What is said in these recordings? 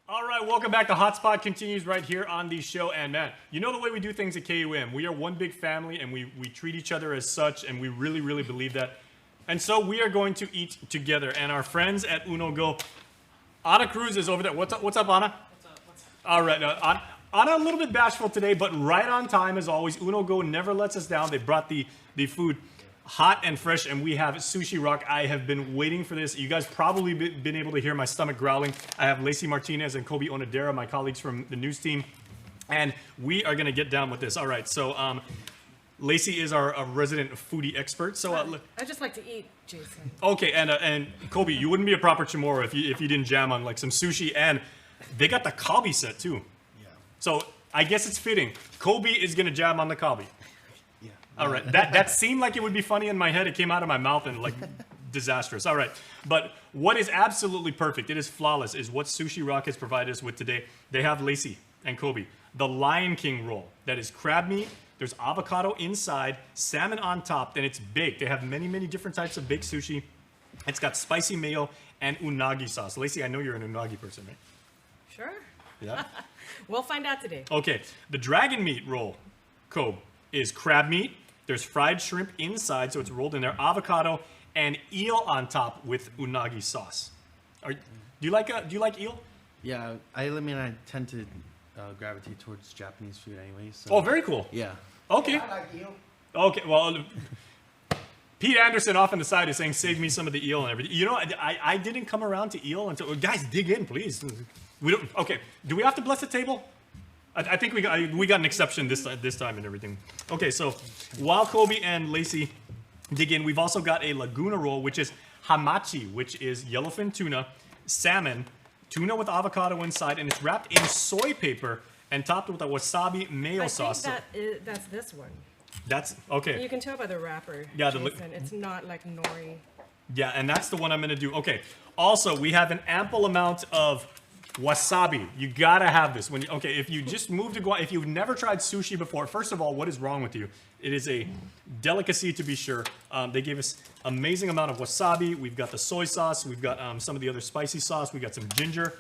All right, welcome back. The Hotspot continues right here on the show. And man, you know the way we do things at KUM. We are one big family, and we treat each other as such, and we really, really believe that. And so we are going to eat together. And our friends at Uno Go, Ana Cruz is over there. What's up, Ana? What's up? All right, Ana a little bit bashful today, but right on time as always. Uno Go never lets us down. They brought the food hot and fresh, and we have Sushi Rock. I have been waiting for this. You guys probably been able to hear my stomach growling. I have Lacee Martinez and Kobe Onodera, my colleagues from the news team, and we are gonna get down with this. All right, so Lacee is our resident foodie expert. So I just like to eat, Jason. Okay, and Kobe, you wouldn't be a proper Chamorro if you didn't jam on like some sushi, and they got the Kobe set too. Yeah. So I guess it's fitting. Kobe is gonna jam on the Kobe. All right, that seemed like it would be funny in my head. It came out of my mouth and like disastrous. All right, but what is absolutely perfect, it is flawless, is what Sushi Rock has provided us with today. They have Lacee and Kobe, the Lion King roll. That is crab meat. There's avocado inside, salmon on top, and it's baked. They have many, many different types of baked sushi. It's got spicy mayo and unagi sauce. Lacee, I know you're an unagi person, right? Sure. Yeah. We'll find out today. Okay, the dragon meat roll, Kobe, is crab meat. There's fried shrimp inside, so it's rolled in there. Avocado and eel on top with unagi sauce. Do you like eel? Yeah, I tend to gravitate towards Japanese food anyway. So. Oh, very cool. Yeah. Okay. Yeah, I like eel. Okay. Well, Pete Anderson off on the side is saying, "Save me some of the eel and everything." You know, I didn't come around to eel until guys dig in, please. We don't. Okay. Do we have to bless the table? I think we got an exception this time and everything. Okay, so while Kobe and Lacee dig in, we've also got a Laguna roll, which is hamachi, which is yellowfin tuna, salmon, tuna with avocado inside, and it's wrapped in soy paper and topped with a wasabi mayo sauce. I think that's this one. That's okay. You can tell by the wrapper, Yeah, Jason. It's not like nori. Yeah, and that's the one I'm gonna do. Okay. Also, we have an ample amount of wasabi. You gotta have this. If you just moved to Guam, if you've never tried sushi before, first of all, what is wrong with you? It is a delicacy to be sure. They gave us amazing amount of wasabi. We've got the soy sauce. We've got some of the other spicy sauce. We got some ginger.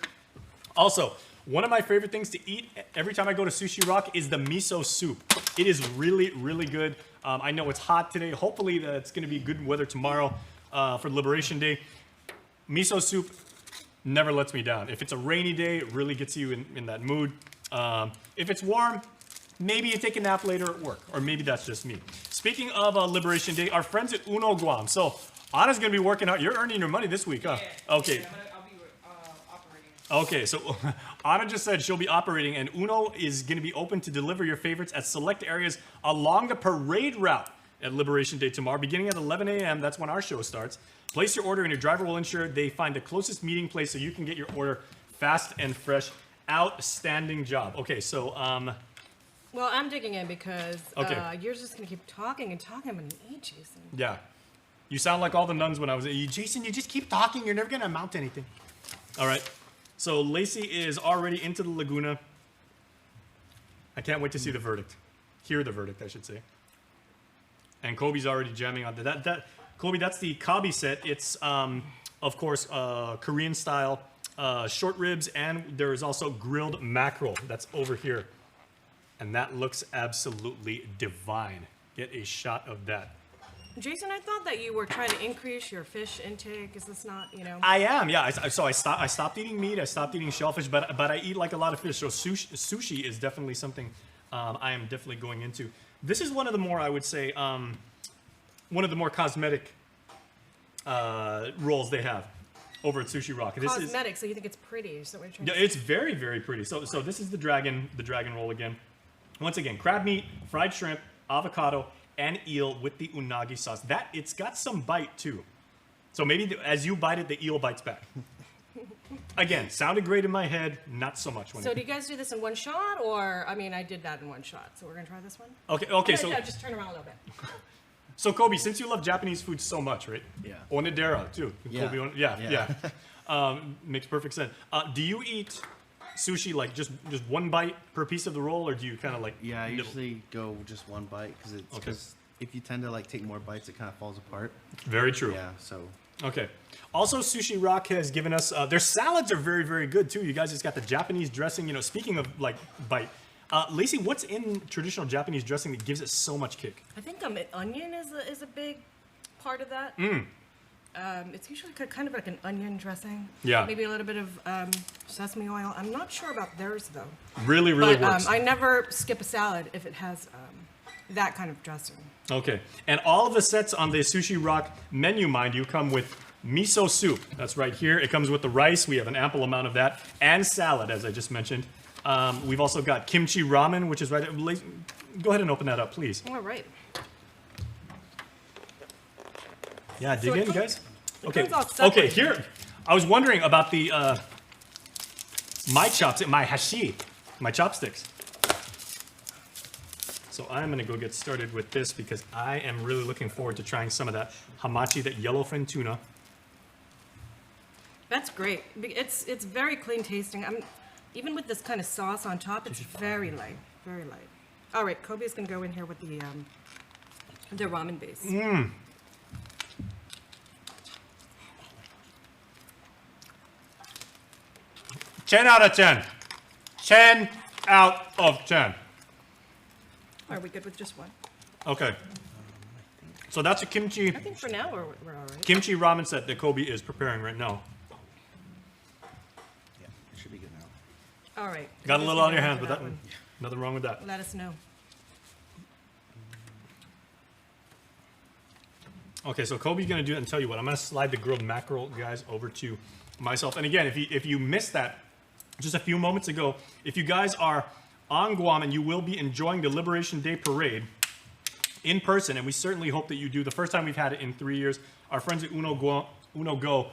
Also, one of my favorite things to eat every time I go to Sushi Rock is the miso soup. It is really, really good. I know it's hot today. Hopefully, it's gonna be good weather tomorrow for Liberation Day. Miso soup never lets me down. If it's a rainy day, it really gets you in that mood. If it's warm, maybe you take a nap later at work, or maybe that's just me. Speaking of Liberation Day, our friends at Uno Guam. So Ana's gonna be working out. You're earning your money this week, huh? Yeah. Okay. Yeah, I'll be operating. Okay, so Ana just said she'll be operating, and Uno is gonna be open to deliver your favorites at select areas along the parade route at Liberation Day tomorrow, beginning at 11 a.m. That's when our show starts. Place your order and your driver will ensure they find the closest meeting place so you can get your order fast and fresh. Outstanding job. Okay, so Well, I'm digging in because Okay. you're just gonna keep talking and talking when you eat, Jason. yeah, you sound like all the nuns when I was Jason. You just keep talking. You're never gonna amount to anything. All right, so Lacee is already into the Laguna. I can't wait to see the verdict. Hear the verdict, I should say. And Kobe's already jamming on that. Kobe, that's the Kobe set. It's, of course, Korean style short ribs, and there is also grilled mackerel. That's over here. And that looks absolutely divine. Get a shot of that. Jason, I thought that you were trying to increase your fish intake. Is this not, I am, yeah. I stopped eating meat. I stopped eating shellfish, but I eat like a lot of fish. So sushi is definitely something I am definitely going into. This is one of the more, I would say, one of the more cosmetic rolls they have over at Sushi Rock. cosmetic? So you think it's pretty? Is that what you're trying to say? It's very, very pretty. So this is the dragon roll again. Once again, crab meat, fried shrimp, avocado, and eel with the unagi sauce. It's got some bite too. So maybe as you bite it, the eel bites back. Again, sounded great in my head, not so much. So do you guys do this in one shot, or I did that in one shot. So we're gonna try this one. Okay. So just turn around a little bit. So Kobe, since you love Japanese food so much, right? Yeah. Onodera too. Yeah. Kobe, yeah. Makes perfect sense. Do you eat sushi like just one bite per piece of the roll, or do you kind of like? Yeah, I nibble? usually go just one bite because if you tend to like take more bites, it kind of falls apart. Very true. Yeah. So. Okay. Also, Sushi Rock has given us, their salads are very, very good too. You guys just got the Japanese dressing. You know, speaking of like bite, Lacey, what's in traditional Japanese dressing that gives it so much kick? I think onion is a big part of that. It's usually kind of like an onion dressing. Yeah. Maybe a little bit of sesame oil. I'm not sure about theirs though. Really, really But works. I never skip a salad if it has that kind of dressing. Okay, and all of the sets on the Sushi Rock menu, mind you, come with miso soup. That's right here. It comes with the rice. We have an ample amount of that, and salad, as I just mentioned. We've also got kimchi ramen, which is right there. Go ahead and open that up, please. All right. Yeah, dig So it in, comes- guys. it Okay, comes all separate. okay. Here, I was wondering about the my chopsticks. So I'm gonna go get started with this because I am really looking forward to trying some of that hamachi, that yellowfin tuna. That's great. It's very clean tasting. Even with this kind of sauce on top, it's very light, very light. All right, Kobe's gonna go in here with the ramen base. 10 out of 10. 10 out of 10. Are we good with just one? Okay. So that's a kimchi I think for now we're all right. kimchi ramen set that Kobe is preparing right now. Yeah, it should be good now. All right. Got a Kobe's little on gonna your go hands for with that one. Nothing wrong with that. Let us know. Okay, so Kobe's gonna do it and tell you what. I'm gonna slide the grilled mackerel, guys, over to myself. And again, if you missed that just a few moments ago, if you guys are on Guam and you will be enjoying the Liberation Day Parade in person, and we certainly hope that you do. The first time we've had it in 3 years. Our friends at Uno Go,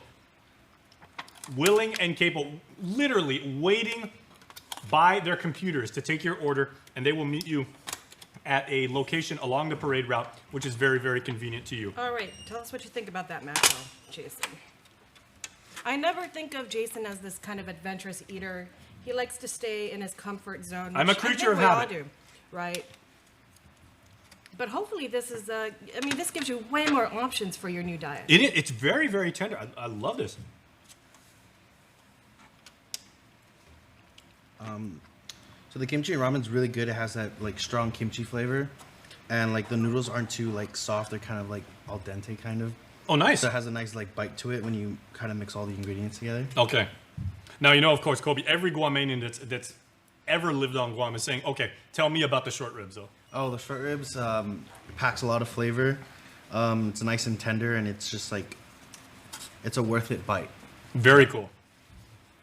willing and capable, literally waiting by their computers to take your order, and they will meet you at a location along the parade route, which is very, very convenient to you. All right, tell us what you think about that mackerel, Jason. I never think of Jason as this kind of adventurous eater. He likes to stay in his comfort zone. I'm a which I creature think of we all habit. do, right? But hopefully this is, this gives you way more options for your new diet. It's very, very tender. I love this. So the kimchi ramen's really good. It has that like strong kimchi flavor, and like the noodles aren't too like soft. They're kind of like al dente kind of. Oh, nice. So it has a nice like bite to it when you kind of mix all the ingredients together. Okay. Now, you know, of course, Kobe, every Guamanian that's ever lived on Guam is saying, okay, tell me about the short ribs, though. Oh, the short ribs packs a lot of flavor. It's nice and tender, and it's just like it's a worth it bite. Very cool.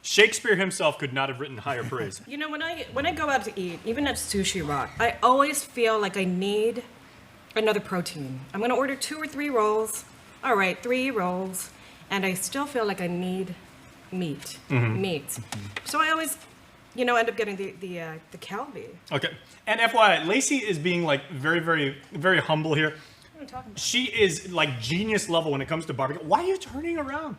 Shakespeare himself could not have written higher praise. You know, when I go out to eat, even at Sushi Rock, I always feel like I need another protein. I'm gonna order 2 or 3 rolls. All right, 3 rolls, and I still feel like I need meat. So I always, end up getting the Calbee. Okay. And FYI, Lacey is being like very, very, very humble here. What are you talking about? She is like genius level when it comes to barbecue. Why are you turning around?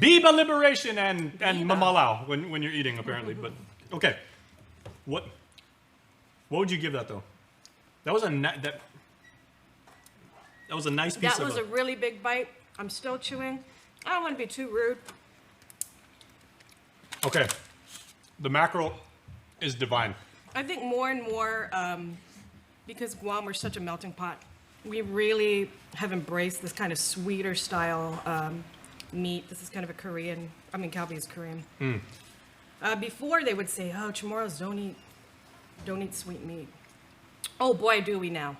Biba liberation and Biba. mamalau when you're eating, apparently. But okay, what would you give that though? That was a that was a nice piece That of was a really big bite. I'm still chewing. I don't want to be too rude. Okay, the mackerel is divine. I think more and more, because Guam, we're such a melting pot, we really have embraced this kind of sweeter style meat. This is kind of a Korean, Calbee is Korean. Before they would say, oh, Chamorros don't eat sweet meat. Oh boy, do we now.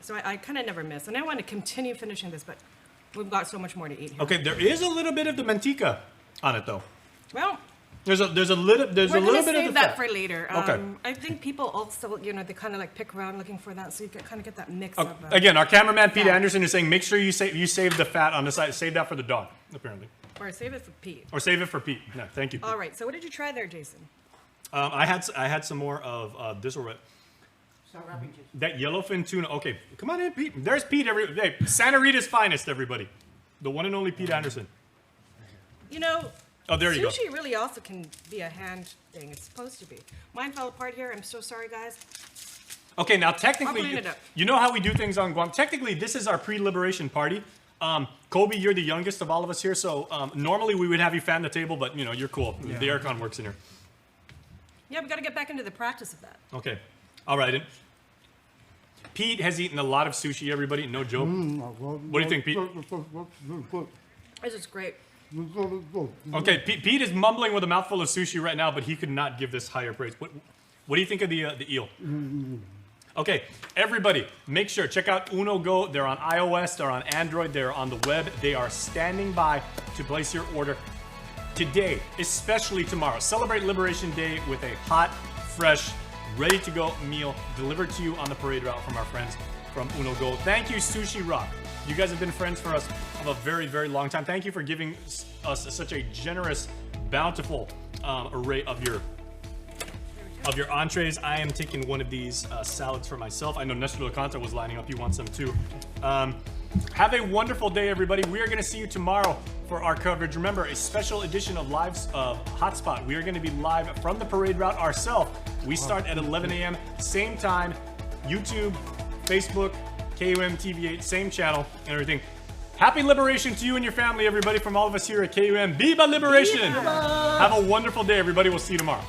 So I kind of never miss. And I want to continue finishing this, but we've got so much more to eat here. Okay, there is a little bit of the mantika on it though. Well, There's a little we're bit going of to the save that fat. for later. Okay. I think people also, they kind of like pick around looking for that, so you can kind of get that mix Okay, of... again, our cameraman Pete fat. Anderson is saying make sure you save the fat on the side. Save that for the dog, apparently, Or save it for Pete. or save it for Pete. No, thank you. Pete. All right, so what did you try there, Jason? I had some more of this or that yellowfin tuna. Okay, come on in, Pete. There's Pete. Hey, Santa Rita's finest, everybody. The one and only Pete Anderson. Oh, there you go. Sushi really also can be a hand thing. It's supposed to be. Mine fell apart here. I'm so sorry, guys. Okay, now I'll technically, clean it up. you know how we do things on Guam. Technically, this is our pre-liberation party. Kobe, you're the youngest of all of us here, so normally we would have you fan the table, but you know you're cool. Yeah. The aircon works in here. Yeah, we got to get back into the practice of that. Okay, all right. And Pete has eaten a lot of sushi. Everybody, no joke. What do you think, Pete? This is great. Okay, Pete is mumbling with a mouthful of sushi right now, but he could not give this higher praise. What do you think of the eel? Okay, everybody, make sure, check out Uno Go. They're on iOS, they're on Android, they're on the web. They are standing by to place your order today, especially tomorrow. Celebrate Liberation Day with a hot, fresh, ready-to-go meal delivered to you on the parade route from our friends from Uno Go. Thank you, Sushi Rock. You guys have been friends for us of a very, very long time. Thank you for giving us such a generous, bountiful array of your entrees. I am taking one of these salads for myself. I know Nestor Lacanta was lining up. He wants some too. Have a wonderful day, everybody. We are going to see you tomorrow for our coverage. Remember, a special edition of Hotspot. We are going to be live from the parade route ourselves. We start at 11 a.m. Same time. YouTube, Facebook, KUM TV8, same channel and everything. Happy Liberation to you and your family, everybody, from all of us here at KUM. Viva Liberation! Have a wonderful day, everybody. We'll see you tomorrow.